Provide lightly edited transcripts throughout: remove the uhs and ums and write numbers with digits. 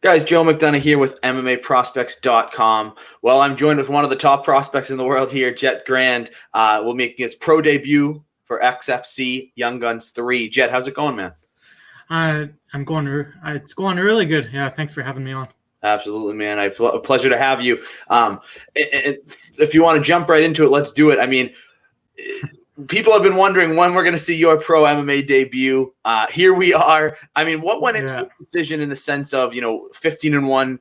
Guys, Joe McDonough here with MMAprospects.com. Well, I'm joined with one of the top prospects in the world here, Jett Grande, will make his pro debut for XFC Young Guns 3. Jett, how's it going, man? It's going really good. Yeah, thanks for having me on. Absolutely, man. A pleasure to have you. If you want to jump right into it, let's do it. I mean, people have been wondering when we're going to see your pro MMA debut. Here we are. I mean, what went into the decision in the sense of, 15-1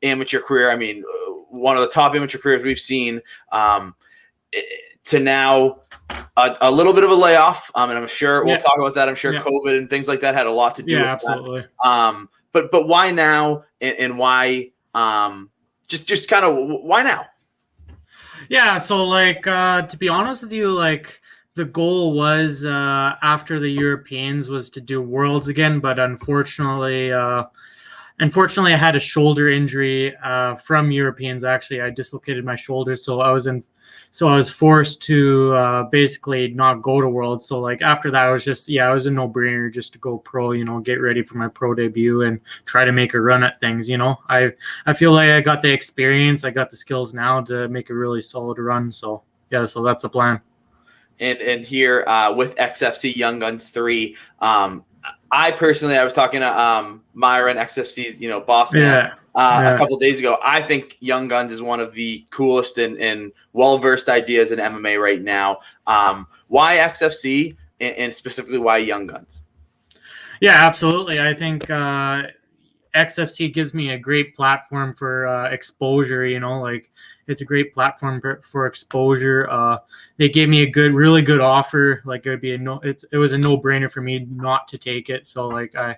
amateur career? I mean, one of the top amateur careers we've seen, to now a little bit of a layoff. And I'm sure we'll talk about that. I'm sure COVID and things like that had a lot to do with absolutely. that. But why now, and why just kind of why now? Yeah, so to be honest with you, the goal was after the Europeans was to do Worlds again, but unfortunately I had a shoulder injury from Europeans. Actually, I dislocated my shoulder, so I was forced to basically not go to Worlds. So after that, it was a no-brainer just to go pro, get ready for my pro debut and try to make a run at things. I feel like I got the experience, I got the skills now to make a really solid run. So so that's the plan. And here with XFC Young Guns 3, I was talking to Myron, XFC's boss man. A couple of days ago. I think Young Guns is one of the coolest and well-versed ideas in MMA right now. Why XFC and specifically why Young Guns? Yeah, absolutely. I think XFC gives me a great platform for exposure. It's a great platform for exposure. They gave me a really good offer. It was a no-brainer for me not to take it. So I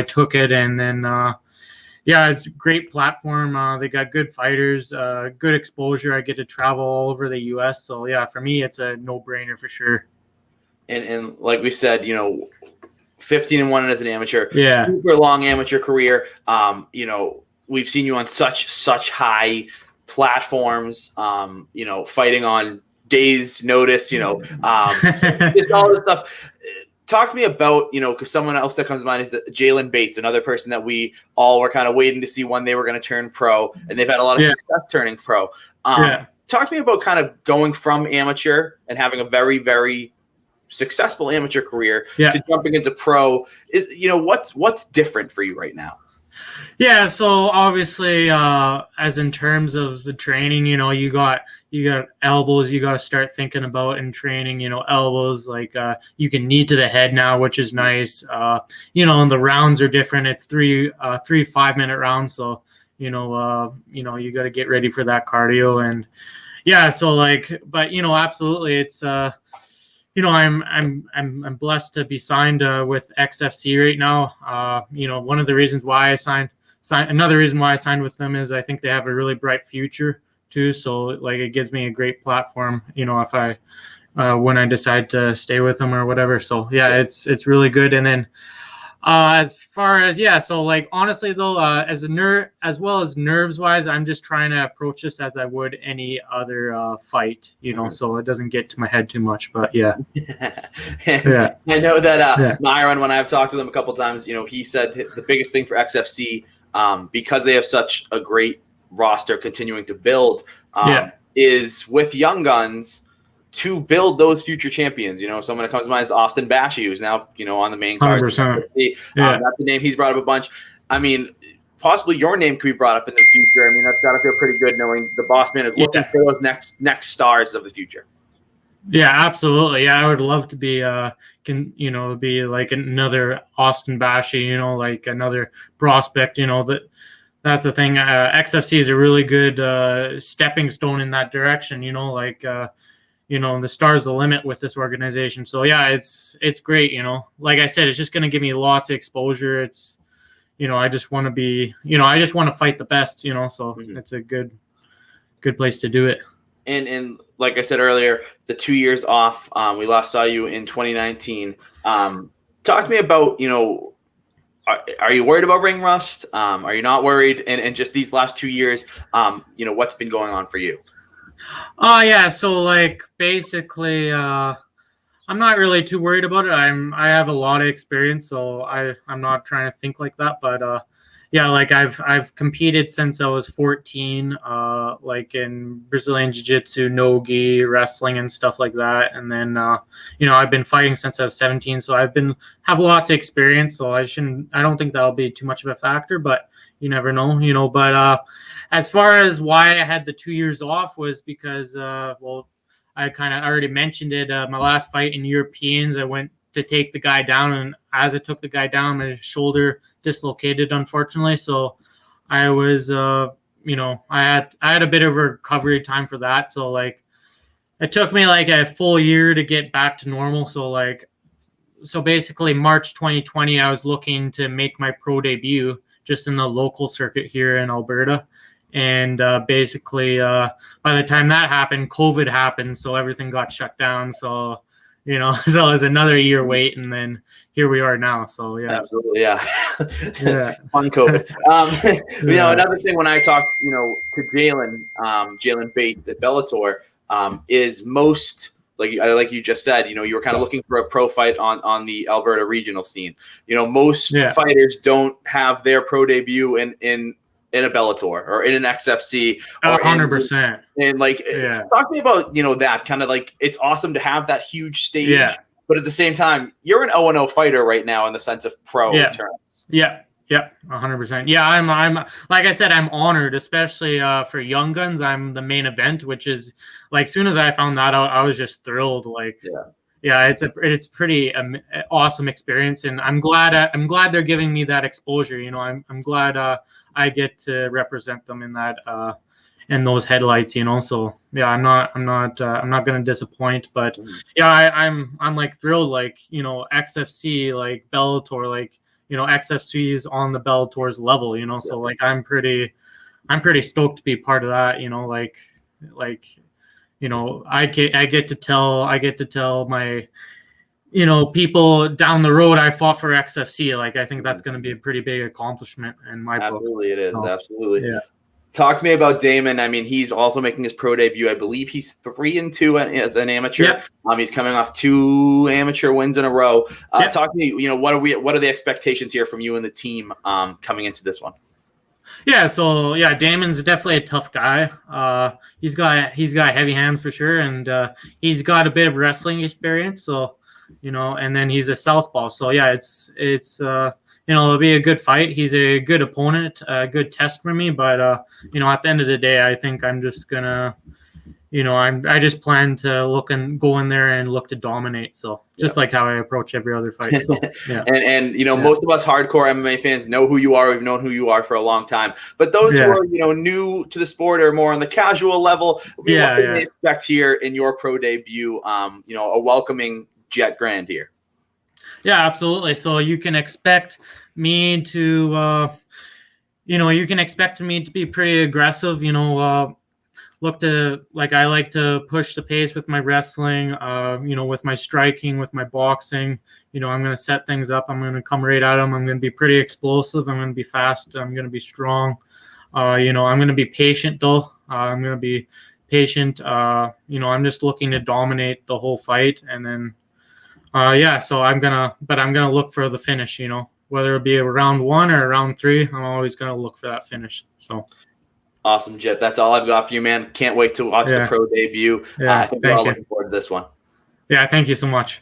took it, and then it's a great platform. They got good fighters, good exposure. I get to travel all over the U.S. So for me, it's a no-brainer for sure. And like we said, 15-1 as an amateur, super long amateur career. We've seen you on such high platforms, fighting on days notice, just all this stuff. Talk to me about, because someone else that comes to mind is Jalen Bates, another person that we all were kind of waiting to see when they were going to turn pro, and they've had a lot of success turning pro. Talk to me about kind of going from amateur and having a very, very successful amateur career to jumping into pro. Is what's different for you right now? Yeah, so obviously, as in terms of the training, you got elbows you got to start thinking about in training. Elbows, you can knee to the head now, which is nice. And the rounds are different. It's three 5-minute rounds, so you got to get ready for that cardio. And but absolutely, it's I'm blessed to be signed with XFC right now. One of the reasons why another reason why I signed with them is I think they have a really bright future too. So it gives me a great platform, if I when I decide to stay with them or whatever. So it's really good. And then as far as honestly though, as well as nerves wise, I'm just trying to approach this as I would any other fight, so it doesn't get to my head too much. But I know that Myron, when I've talked to them a couple times, he said the biggest thing for XFC, because they have such a great roster continuing to build, is with Young Guns to build those future champions. Someone that comes to mind is Austin Bashi, who's now on the main card. 100%. That's the name he's brought up a bunch. I mean, possibly your name could be brought up in the future. I mean, that's got to feel pretty good knowing the boss man is looking for those next stars of the future. Yeah, absolutely. Yeah, I would love to be be like another Austin Bashi, another prospect. That's the thing. XFC is a really good stepping stone in that direction. The stars the limit with this organization. So it's great. Like I said, it's just going to give me lots of exposure. It's, I just want to be, I just want to fight the best. So it's a good place to do it. And like I said earlier, the 2 years off, we last saw you in 2019. Talk to me about, are you worried about ring rust? Are you not worried? And just these last 2 years, what's been going on for you? So basically, I'm not really too worried about it. I have a lot of experience, so I'm not trying to think like that. But yeah, like I've competed since I was 14, like in Brazilian Jiu-Jitsu, no-gi, wrestling, and stuff like that. And then, I've been fighting since I was 17, so have lots of experience. So I don't think that'll be too much of a factor, but you never know. But as far as why I had the 2 years off was because, I kind of already mentioned it. My last fight in Europeans, I went to take the guy down, and as I took the guy down, my shoulder dislocated, unfortunately. So I was, I had a bit of a recovery time for that. So like, it took me like a full year to get back to normal. So basically March 2020, I was looking to make my pro debut just in the local circuit here in Alberta. And basically, by the time that happened, COVID happened, so everything got shut down. So, so it was another year wait, and then here we are now. So yeah, absolutely, yeah. Fun COVID. Another thing when I talk, to Jalen Bates at Bellator, is most like you just said, you were kind of looking for a pro fight on the Alberta regional scene. Most fighters don't have their pro debut in a Bellator or in an XFC. 100%. And talk to me about, that kind of like, it's awesome to have that huge stage, but at the same time, you're an 0-0 fighter right now in the sense of pro terms. Yeah. 100%. Yeah. I'm like I said, I'm honored, especially for Young Guns. I'm the main event, which is like, soon as I found that out, I was just thrilled. It's pretty awesome experience. And I'm glad they're giving me that exposure. I'm glad, I get to represent them in that in those headlights, So yeah, I'm not going to disappoint, but yeah, I'm like thrilled, like, XFC, like Bellator, like, XFC is on the Bellator's level, so like I'm pretty stoked to be part of that, I get to tell my people down the road I fought for XFC. Like, I think that's going to be a pretty big accomplishment in my book. Absolutely, it is. Absolutely. Yeah. Talk to me about Damon. I mean, he's also making his pro debut. I believe he's 3-2 as an amateur. Yep. He's coming off 2 amateur wins in a row. Talk to me. What are the expectations here from you and the team coming into this one? Yeah. So yeah, Damon's definitely a tough guy. He's got heavy hands for sure, and he's got a bit of wrestling experience. So. And then he's a southpaw. So yeah, it's it'll be a good fight. He's a good opponent, a good test for me. But at the end of the day, I think I'm just gonna, I just plan to go in there and look to dominate. So just like how I approach every other fight. So, yeah. and most of us hardcore MMA fans know who you are. We've known who you are for a long time. But those who are new to the sport or more on the casual level, what can they expect here in your pro debut? A welcoming Jett Grande here. Yeah, absolutely. So you can expect me to, be pretty aggressive. Look to I like to push the pace with my wrestling. With my striking, with my boxing. I'm going to set things up. I'm going to come right at them. I'm going to be pretty explosive. I'm going to be fast. I'm going to be strong. I'm going to be patient though. I'm going to be patient. I'm just looking to dominate the whole fight, and then. So I'm gonna look for the finish, whether it be a round 1 or round 3, I'm always gonna look for that finish. So awesome, Jett. That's all I've got for you, man. Can't wait to watch the pro debut. I think we're all looking forward to this one. Yeah, thank you so much.